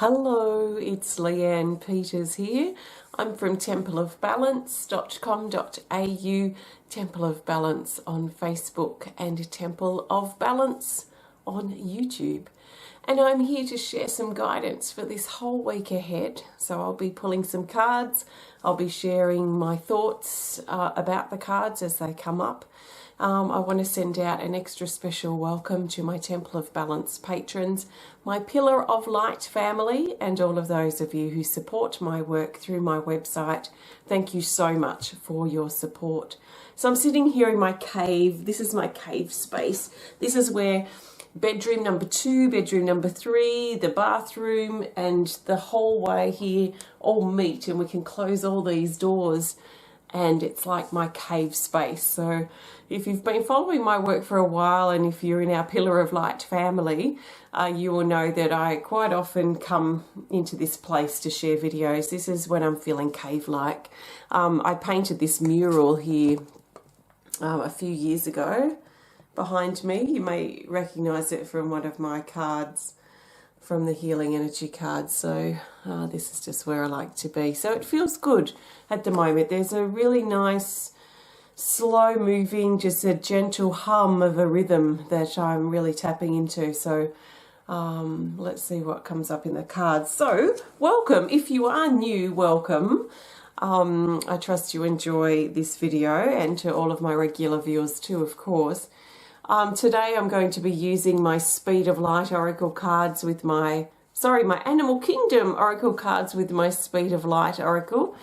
Hello, it's Leanne Peters here. I'm from templeofbalance.com.au, Temple of Balance on Facebook and Temple of Balance on YouTube. And I'm here to share some guidance for this whole week ahead. So I'll be pulling some cards. I'll be sharing my thoughts about the cards as they come up. I want to send out an extra special welcome to my Temple of Balance patrons, my Pillar of Light family, and all of those of you who support my work through my website. Thank you so much for your support. So I'm sitting here in my cave. This is my cave space. This is where bedroom number 2, bedroom number 3, the bathroom, and the hallway here all meet, and we can close all these doors. And it's like my cave space. So if you've been following my work for a while, and if you're in our Pillar of Light family, you will know that I quite often come into this place to share videos. This is when I'm feeling cave-like. I painted this mural here a few years ago behind me. You may recognize it from one of my cards, from the Healing Energy cards. So this is just where I like to be. So it feels good at the moment. There's a really nice, slow moving, just a gentle hum of a rhythm that I'm really tapping into. So let's see what comes up in the cards. So welcome. If you are new, welcome. I trust you enjoy this video, and to all of my regular viewers too, of course. Today I'm going to be using my Speed of Light Oracle cards with my Animal Kingdom Oracle cards with my Speed of Light Oracle.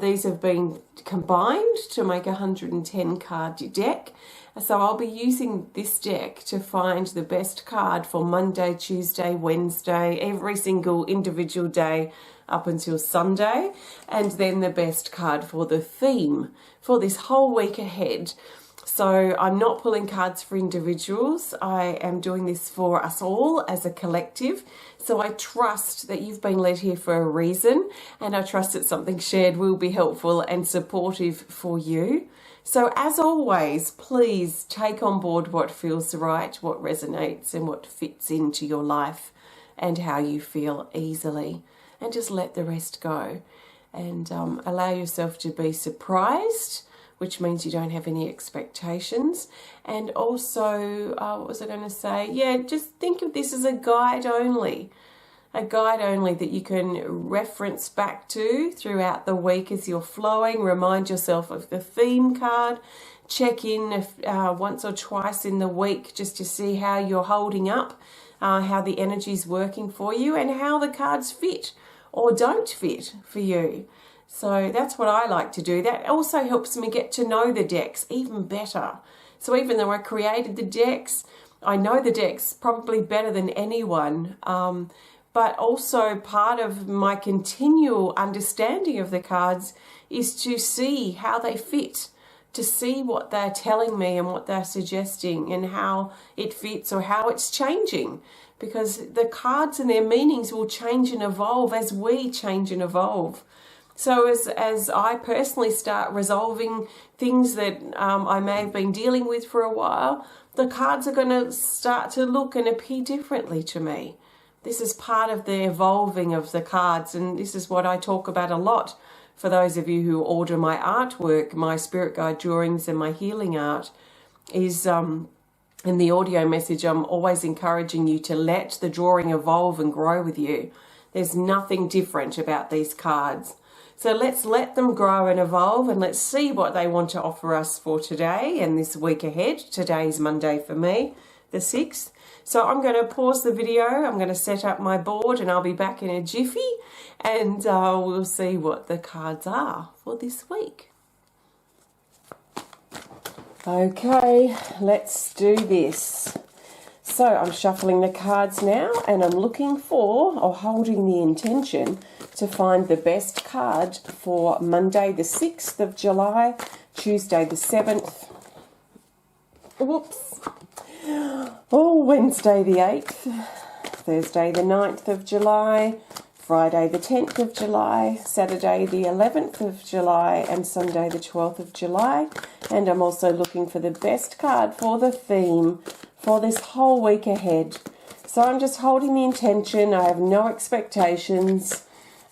These have been combined to make a 110 card deck. So I'll be using this deck to find the best card for Monday, Tuesday, Wednesday, every single individual day up until Sunday, and then the best card for the theme for this whole week ahead. So I'm not pulling cards for individuals. I am doing this for us all as a collective. So I trust that you've been led here for a reason, and I trust that something shared will be helpful and supportive for you. So as always, please take on board what feels right, what resonates, and what fits into your life and how you feel easily. And just let the rest go, and allow yourself to be surprised, which means you don't have any expectations. And also, what was I going to say? Yeah, just think of this as a guide only that you can reference back to throughout the week as you're flowing. Remind yourself of the theme card. Check in once or twice in the week just to see how you're holding up, how the energy's working for you, and how the cards fit or don't fit for you. So that's what I like to do. That also helps me get to know the decks even better. So even though I created the decks, I know the decks probably better than anyone. But also part of my continual understanding of the cards is to see how they fit, to see what they're telling me and what they're suggesting and how it fits or how it's changing. Because the cards and their meanings will change and evolve as we change and evolve. So as I personally start resolving things that I may have been dealing with for a while, the cards are going to start to look and appear differently to me. This is part of the evolving of the cards, and this is what I talk about a lot for those of you who order my artwork, my spirit guide drawings and my healing art, is in the audio message, I'm always encouraging you to let the drawing evolve and grow with you. There's nothing different about these cards. So let's let them grow and evolve, and let's see what they want to offer us for today and this week ahead. Today's Monday for me, the 6th. So I'm going to pause the video. I'm going to set up my board, and I'll be back in a jiffy, and we'll see what the cards are for this week. Okay, let's do this. So I'm shuffling the cards now, and I'm looking for, or holding the intention, to find the best card for Monday the 6th of July, Tuesday the 7th, Wednesday the 8th, Thursday the 9th of July, Friday the 10th of July, Saturday the 11th of July, and Sunday the 12th of July. And I'm also looking for the best card for the theme for this whole week ahead. So I'm just holding the intention. I have no expectations.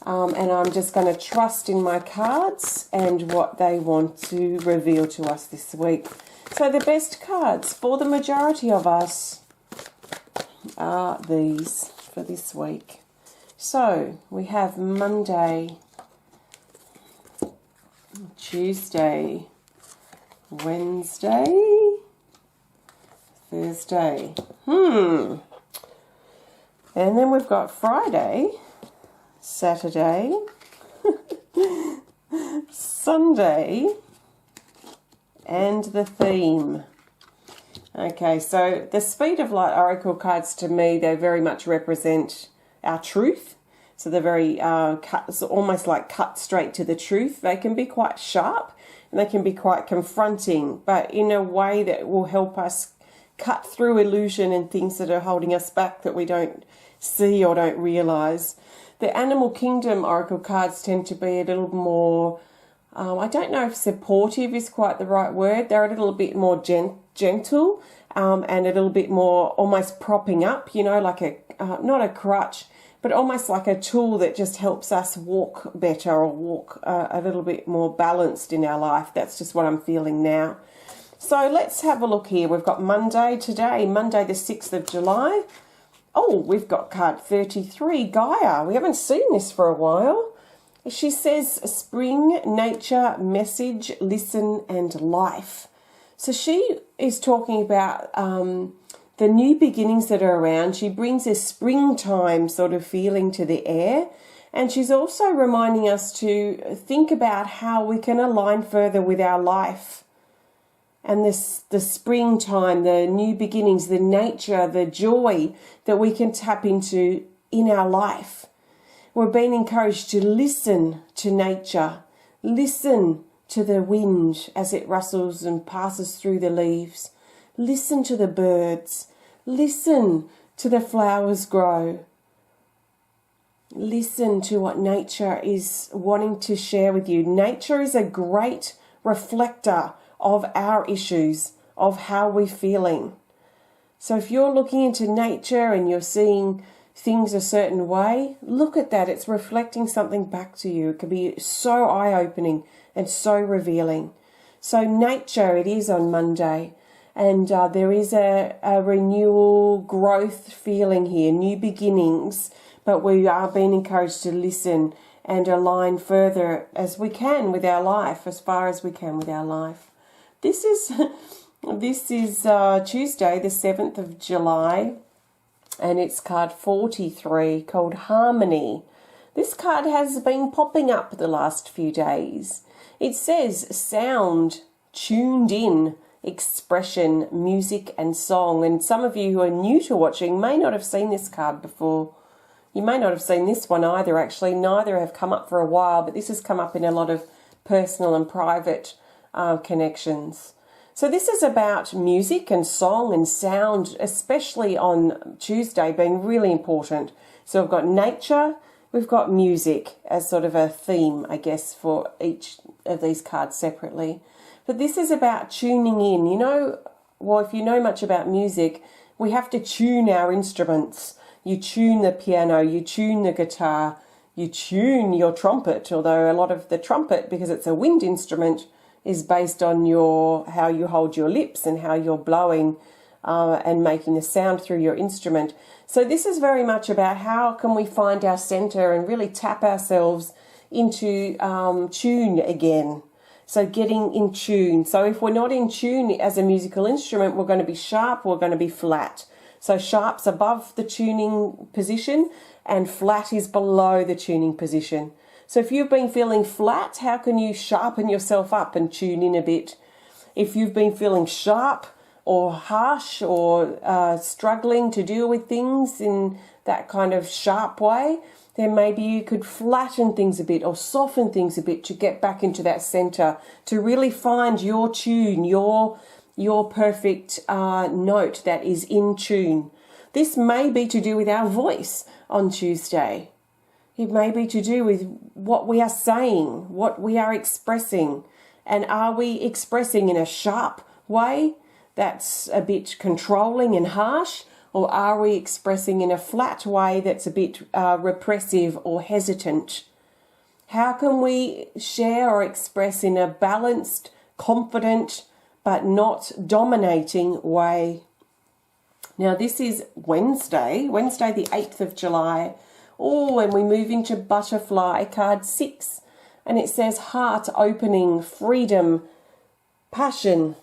And I'm just going to trust in my cards and what they want to reveal to us this week. So the best cards for the majority of us are these for this week. So we have Monday, Tuesday, Wednesday, Thursday. And then we've got Friday, Saturday, Sunday, and the theme. Okay, so the Speed of Light Oracle cards, to me, they very much represent our truth. So they're very almost like cut straight to the truth. They can be quite sharp and they can be quite confronting, but in a way that will help us cut through illusion and things that are holding us back that we don't see or don't realize. The Animal Kingdom Oracle cards tend to be a little more, I don't know if supportive is quite the right word. They're a little bit more gentle and a little bit more almost propping up, you know, like a, not a crutch, but almost like a tool that just helps us walk better or walk a little bit more balanced in our life. That's just what I'm feeling now. So let's have a look here. We've got Monday today, Monday the 6th of July. Oh, we've got card 33, Gaia. We haven't seen this for a while. She says spring, nature, message, listen, and life. So she is talking about the new beginnings that are around. She brings a springtime sort of feeling to the air. And she's also reminding us to think about how we can align further with our life. And the springtime, the new beginnings, the nature, the joy that we can tap into in our life. We're being encouraged to listen to nature, listen to the wind as it rustles and passes through the leaves, listen to the birds, listen to the flowers grow, listen to what nature is wanting to share with you. Nature is a great reflector of our issues, of how we're feeling. So if you're looking into nature and you're seeing things a certain way, look at that. It's reflecting something back to you. It can be so eye-opening and so revealing. So nature, it is on Monday. And there is a renewal, growth feeling here, new beginnings. But we are being encouraged to listen and align further as we can with our life, as far as we can with our life. This is Tuesday, the 7th of July, and it's card 43 called Harmony. This card has been popping up the last few days. It says sound, tuned in, expression, music and song. And some of you who are new to watching may not have seen this card before. You may not have seen this one either, actually. Neither have come up for a while, but this has come up in a lot of personal and private connections. So this is about music and song and sound, especially on Tuesday, being really important. So we've got nature, we've got music as sort of a theme, I guess, for each of these cards separately. But this is about tuning in. You know, well, if you know much about music, we have to tune our instruments. You tune the piano, you tune the guitar, you tune your trumpet, although a lot of the trumpet, because it's a wind instrument, is based on how you hold your lips and how you're blowing and making the sound through your instrument. So this is very much about how can we find our center and really tap ourselves into tune again. So getting in tune. So if we're not in tune as a musical instrument, we're going to be sharp, we're going to be flat. So sharp's above the tuning position and flat is below the tuning position. So if you've been feeling flat, how can you sharpen yourself up and tune in a bit? If you've been feeling sharp or harsh or struggling to deal with things in that kind of sharp way, then maybe you could flatten things a bit or soften things a bit to get back into that center, to really find your tune, your perfect note that is in tune. This may be to do with our voice on Tuesday. It may be to do with what we are saying, what we are expressing. And are we expressing in a sharp way that's a bit controlling and harsh? Or are we expressing in a flat way that's a bit repressive or hesitant? How can we share or express in a balanced, confident, but not dominating way? Now this is Wednesday the 8th of July. Oh, and we move into Butterfly, card 6. And it says heart opening, freedom, passion,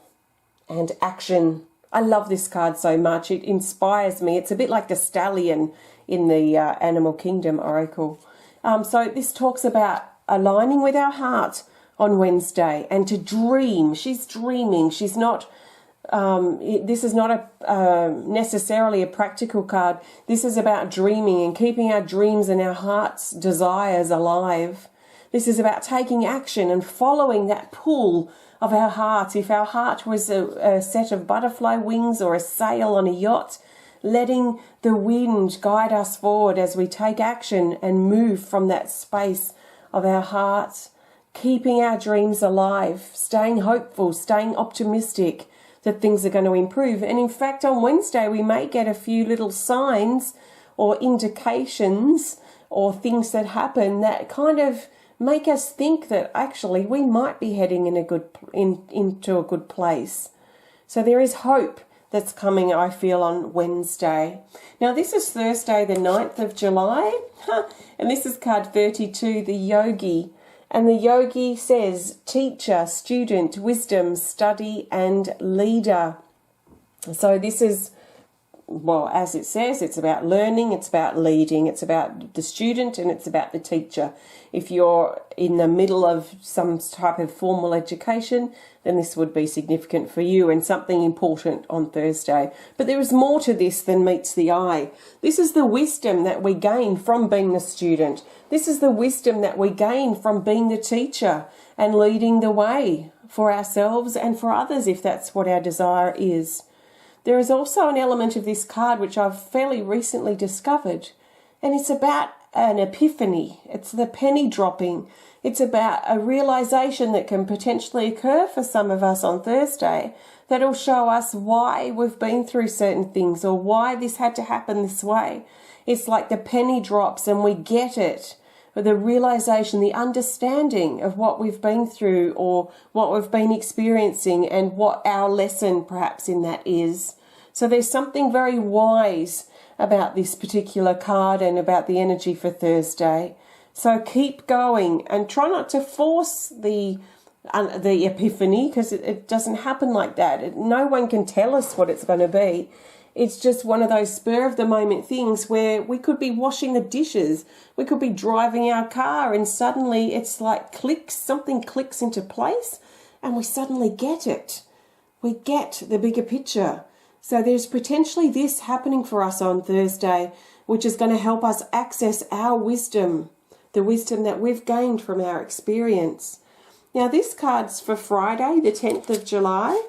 and action. I love this card so much. It inspires me. It's a bit like the stallion in the Animal Kingdom Oracle. So this talks about aligning with our heart on Wednesday and to dream. She's dreaming. She's not... this is not necessarily a practical card. This is about dreaming and keeping our dreams and our heart's desires alive. This is about taking action and following that pull of our heart. If our heart was a set of butterfly wings or a sail on a yacht, letting the wind guide us forward as we take action and move from that space of our heart, keeping our dreams alive, staying hopeful, staying optimistic that things are going to improve. And in fact, on Wednesday, we may get a few little signs or indications or things that happen that kind of make us think that actually we might be heading into a good place. So there is hope that's coming, I feel, on Wednesday. Now, this is Thursday, the 9th of July, and this is card 32, the Yogi. And the Yogi says, teacher, student, wisdom, study, and leader. So this is, well, as it says, it's about learning, it's about leading, it's about the student, and it's about the teacher. If you're in the middle of some type of formal education, then this would be significant for you and something important on Thursday. But there is more to this than meets the eye. This is the wisdom that we gain from being the student. This is the wisdom that we gain from being the teacher and leading the way for ourselves and for others, if that's what our desire is. There is also an element of this card which I've fairly recently discovered, and it's about an epiphany. It's the penny dropping. It's about a realization that can potentially occur for some of us on Thursday that'll show us why we've been through certain things or why this had to happen this way. It's like the penny drops and we get it. The realization, the understanding of what we've been through or what we've been experiencing and what our lesson perhaps in that is. So there's something very wise about this particular card and about the energy for Thursday. So keep going and try not to force the epiphany, because it doesn't happen like that. No one can tell us what it's going to be. It's just one of those spur of the moment things where we could be washing the dishes, we could be driving our car, and suddenly it's like clicks, something clicks into place and we suddenly get it. We get the bigger picture. So there's potentially this happening for us on Thursday, which is going to help us access our wisdom, the wisdom that we've gained from our experience. Now this card's for Friday, the 10th of July,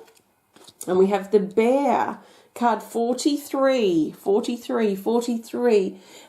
and we have the Bear, card 43,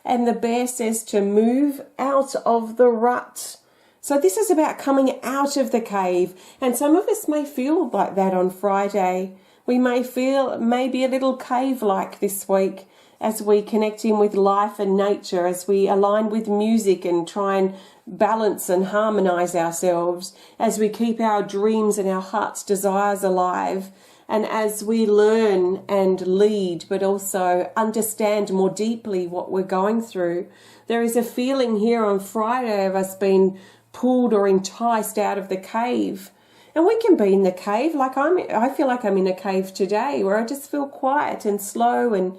and the Bear says to move out of the rut. So this is about coming out of the cave, and some of us may feel like that on Friday. We may feel maybe a little cave-like this week as we connect in with life and nature, as we align with music and try and balance and harmonize ourselves, as we keep our dreams and our heart's desires alive, and as we learn and lead, but also understand more deeply what we're going through. There is a feeling here on Friday of us being pulled or enticed out of the cave. And we can be in the cave, like I feel like I'm in a cave today, where I just feel quiet and slow and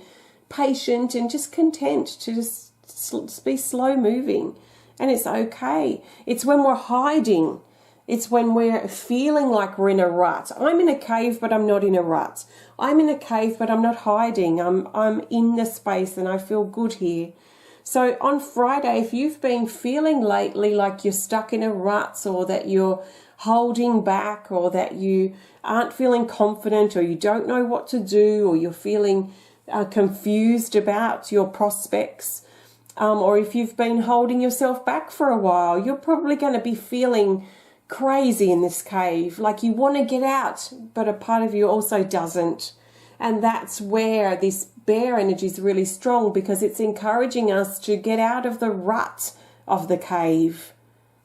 patient and just content to just be slow moving. And it's okay. It's when we're hiding. It's when we're feeling like we're in a rut. I'm in a cave, but I'm not in a rut. I'm in a cave, but I'm not hiding. I'm in the space and I feel good here. So on Friday, if you've been feeling lately like you're stuck in a rut, or that you're holding back, or that you aren't feeling confident, or you don't know what to do, or you're feeling confused about your prospects, or if you've been holding yourself back for a while, you're probably going to be feeling crazy in this cave, like you want to get out, but a part of you also doesn't. And that's where this bear energy is really strong because it's encouraging us to get out of the rut of the cave,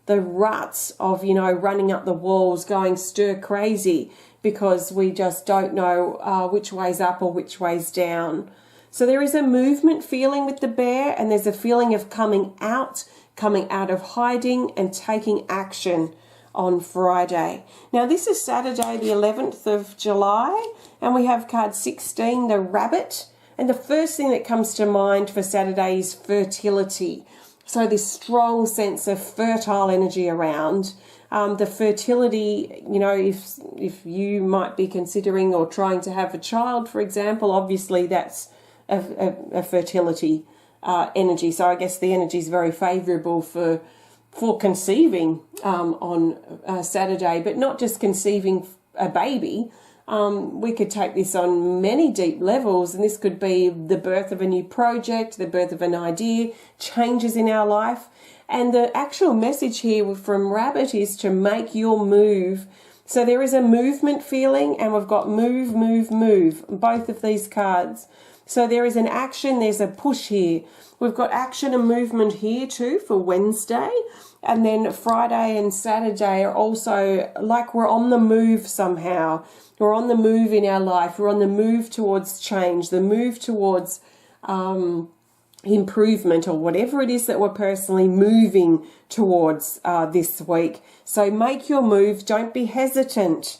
the rut of, you know, running up the walls, going stir crazy because we just don't know which way's up or which way's down. So there is a movement feeling with the bear, and there's a feeling of coming out of hiding and taking action on Friday. Now this is Saturday the 11th of July, and we have card 16, the rabbit. And the first thing that comes to mind for Saturday is fertility. So this strong sense of fertile energy around. The fertility, you know, if you might be considering or trying to have a child, for example, obviously that's a fertility energy. So I guess the energy is very favourable for conceiving on Saturday, but not just conceiving a baby. We could take this on many deep levels, and this could be the birth of a new project, the birth of an idea, changes in our life. And the actual message here from Rabbit is to make your move. So there is a movement feeling, and we've got move, move, move, both of these cards. So there is an action, there's a push here. We've got action and movement here too for Wednesday. And then Friday and Saturday are also like we're on the move somehow. We're on the move in our life. We're on the move towards change, the move towards improvement, or whatever it is that we're personally moving towards this week. So make your move. Don't be hesitant.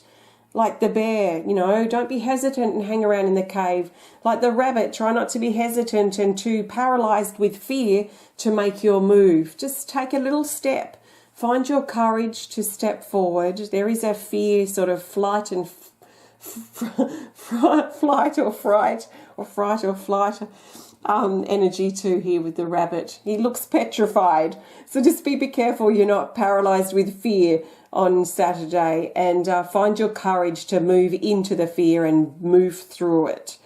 Like the bear, you know, don't be hesitant and hang around in the cave. Like the rabbit, try not to be hesitant and too paralyzed with fear to make your move. Just take a little step. Find your courage to step forward. There is a fear, sort of flight and flight or fright, or fright or flight energy too here with the rabbit. He looks petrified. So just be careful you're not paralyzed with fear on Saturday, and find your courage to move into the fear and move through it.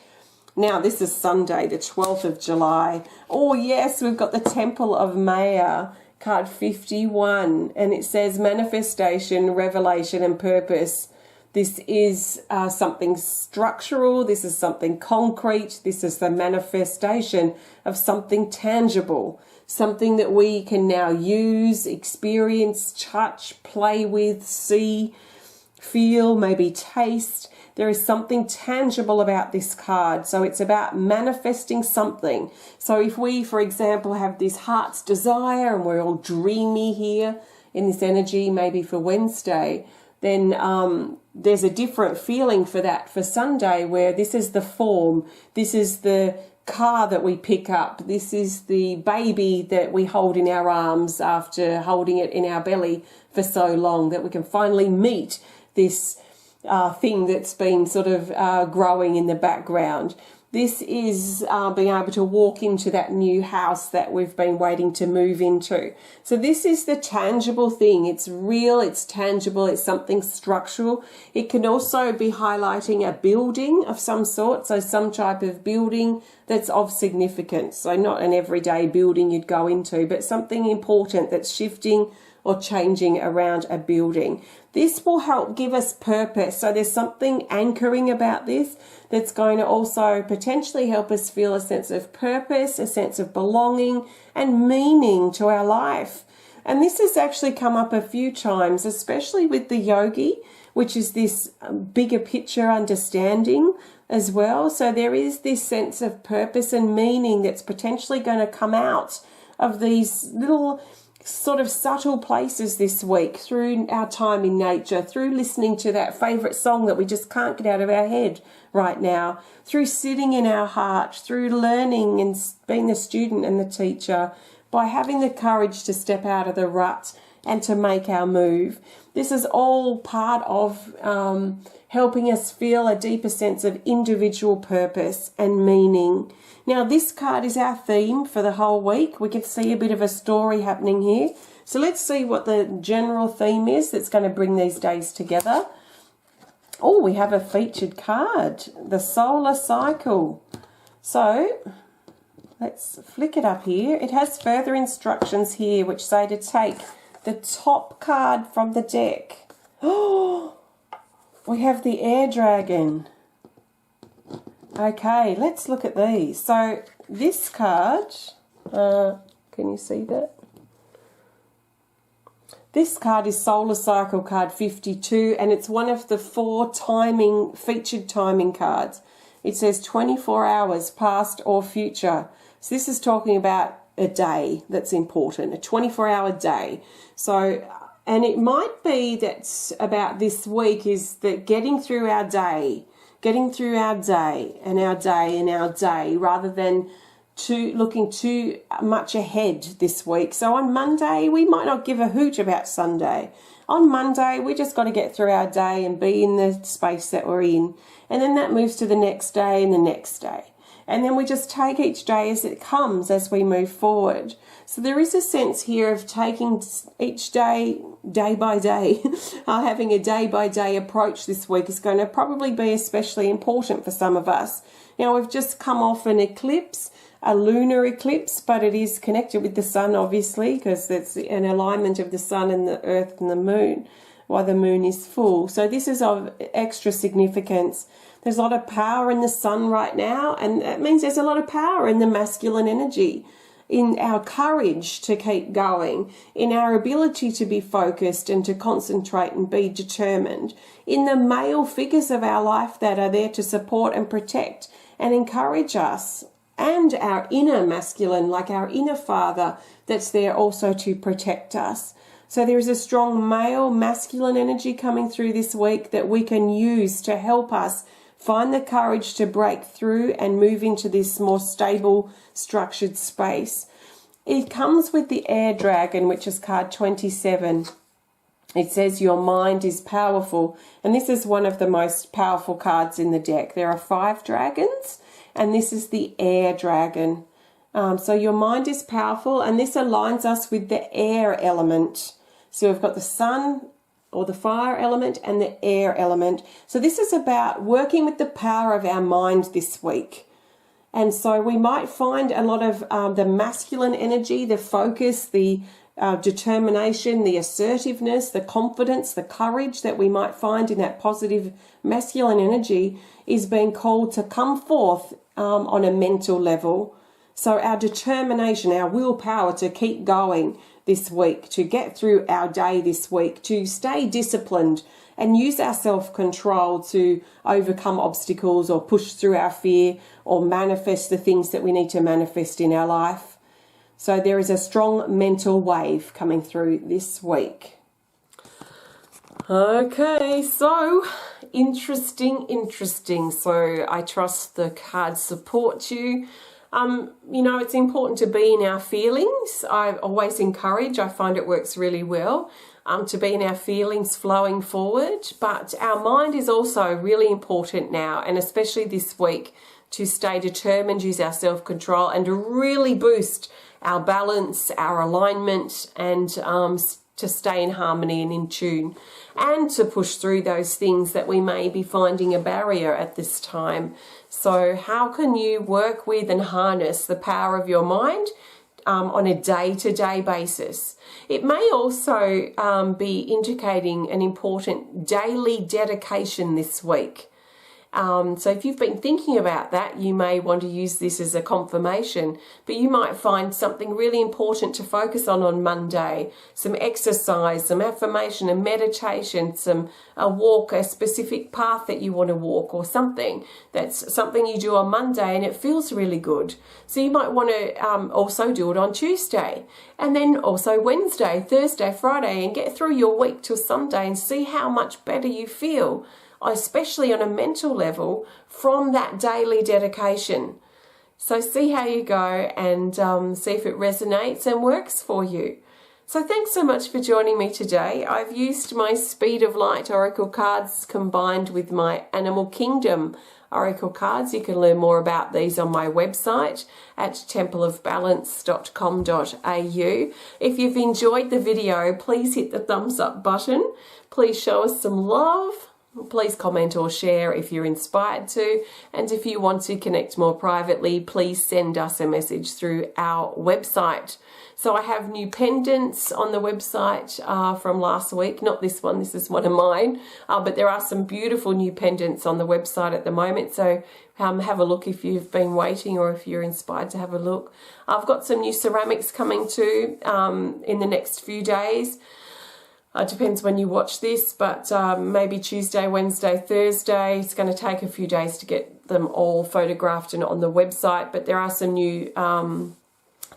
Now this is Sunday the 12th of July. Oh yes, we've got the Temple of Maya, card 51, and it says manifestation, revelation and purpose. This is something structural, this is something concrete, this is the manifestation of something tangible. Something that we can now use, experience, touch, play with, see, feel, maybe taste. There is something tangible about this card. So it's about manifesting something. So if we, for example, have this heart's desire and we're all dreamy here in this energy, maybe for Wednesday, then there's a different feeling for that for Sunday, where this is the form, this is the car that we pick up, this is the baby that we hold in our arms after holding it in our belly for so long, that we can finally meet this thing that's been sort of growing in the background. This is being able to walk into that new house that we've been waiting to move into. So this is the tangible thing. It's real, it's tangible, it's something structural. It can also be highlighting a building of some sort, so some type of building that's of significance. So not an everyday building you'd go into, but something important that's shifting or changing around a building. This will help give us purpose. So there's something anchoring about this that's going to also potentially help us feel a sense of purpose, a sense of belonging and meaning to our life. And this has actually come up a few times, especially with the yogi, which is this bigger picture understanding as well. So there is this sense of purpose and meaning that's potentially going to come out of these little sort of subtle places this week, through our time in nature, through listening to that favourite song that we just can't get out of our head right now, through sitting in our heart, through learning and being the student and the teacher, by having the courage to step out of the rut and to make our move. This is all part of helping us feel a deeper sense of individual purpose and meaning. Now this card is our theme for the whole week. We can see a bit of a story happening here. So let's see what the general theme is that's going to bring these days together. Oh, we have a featured card, the solar cycle. So let's flick it up here. It has further instructions here which say to take the top card from the deck. Oh, we have the air dragon. Okay, let's look at these. So this card, can you see that? This card is Solar Cycle card 52, and it's one of the 4 featured timing cards. It says 24 hours, past or future. So this is talking about a day that's important, a 24-hour day. So, and it might be that's about this week is that getting through our day and our day, rather than looking too much ahead this week. So on Monday, we might not give a hoot about Sunday. On Monday, we just got to get through our day and be in the space that we're in. And then that moves to the next day and the next day. And then we just take each day as it comes as we move forward. So there is a sense here of taking each day, day by day, having a day by day approach this week is going to probably be especially important for some of us. Now, we've just come off an eclipse, a lunar eclipse, but it is connected with the sun, obviously, because it's an alignment of the sun and the earth and the moon, while the moon is full. So this is of extra significance. There's a lot of power in the sun right now, and that means there's a lot of power in the masculine energy, in our courage to keep going, in our ability to be focused and to concentrate and be determined, in the male figures of our life that are there to support and protect and encourage us, and our inner masculine, like our inner father, that's there also to protect us. So there is a strong male masculine energy coming through this week that we can use to help us find the courage to break through and move into this more stable, structured space. It comes with the Air Dragon, which is card 27. It says your mind is powerful, and this is one of the most powerful cards in the deck. There are 5 dragons, and this is the Air Dragon. So your mind is powerful, and this aligns us with the air element. So we've got the sun, or the fire element, and the air element. So this is about working with the power of our mind this week. And so we might find a lot of the masculine energy, the focus, the determination, the assertiveness, the confidence, the courage that we might find in that positive masculine energy is being called to come forth on a mental level. So our determination, our willpower to keep going this week, to get through our day this week, to stay disciplined and use our self-control to overcome obstacles or push through our fear or manifest the things that we need to manifest in our life. So there is a strong mental wave coming through this week. Okay, so interesting. So I trust the cards support you. You know, it's important to be in our feelings. I always encourage, I find it works really well, to be in our feelings flowing forward. But our mind is also really important now, and especially this week, to stay determined, use our self-control, and to really boost our balance, our alignment, and to stay in harmony and in tune, and to push through those things that we may be finding a barrier at this time. So how can you work with and harness the power of your mind on a day-to-day basis? It may also be indicating an important daily dedication this week. So if you've been thinking about that, you may want to use this as a confirmation, but you might find something really important to focus on Monday, some exercise, some affirmation and meditation, a walk, a specific path that you want to walk, or something that's something you do on Monday and it feels really good. So you might want to also do it on Tuesday, and then also Wednesday, Thursday, Friday, and get through your week till Sunday and see how much better you feel, especially on a mental level, from that daily dedication. So see how you go and see if it resonates and works for you. So thanks so much for joining me today. I've used my Speed of Light Oracle cards combined with my Animal Kingdom Oracle cards. You can learn more about these on my website at templeofbalance.com.au. If you've enjoyed the video, please hit the thumbs up button. Please show us some love. Please comment or share if you're inspired to. And if you want to connect more privately, please send us a message through our website. So I have new pendants on the website from last week. Not this one, this is one of mine. But there are some beautiful new pendants on the website at the moment. So have a look if you've been waiting or if you're inspired to have a look. I've got some new ceramics coming too in the next few days. Depends when you watch this, but maybe Tuesday, Wednesday, Thursday. It's going to take a few days to get them all photographed and on the website, but there are some new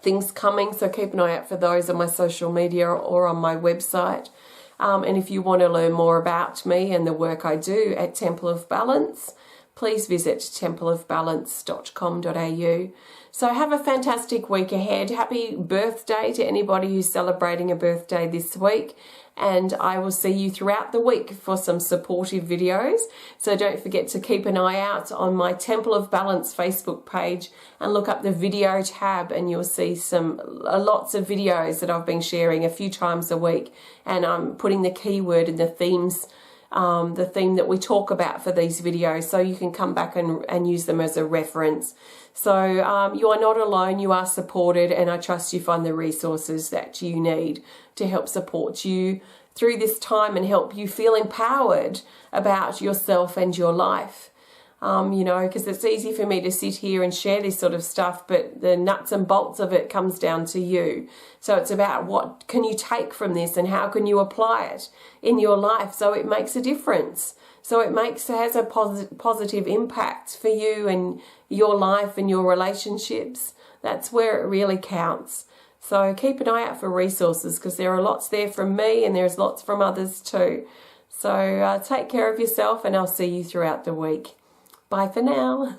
things coming, so keep an eye out for those on my social media or on my website. And if you want to learn more about me and the work I do at Temple of Balance, please visit templeofbalance.com.au. So have a fantastic week ahead. Happy birthday to anybody who's celebrating a birthday this week. And I will see you throughout the week for some supportive videos. So don't forget to keep an eye out on my Temple of Balance Facebook page and look up the video tab, and you'll see lots of videos that I've been sharing a few times a week. And I'm putting the keyword and the themes, the theme that we talk about for these videos, so you can come back and use them as a reference. So you are not alone, you are supported, and I trust you find the resources that you need to help support you through this time and help you feel empowered about yourself and your life. You know, because it's easy for me to sit here and share this sort of stuff, but the nuts and bolts of it comes down to you. So it's about what can you take from this and how can you apply it in your life so it makes a difference. So it has a positive impact for you and your life and your relationships. That's where it really counts. So keep an eye out for resources, because there are lots there from me and there's lots from others too. So take care of yourself, and I'll see you throughout the week. Bye for now.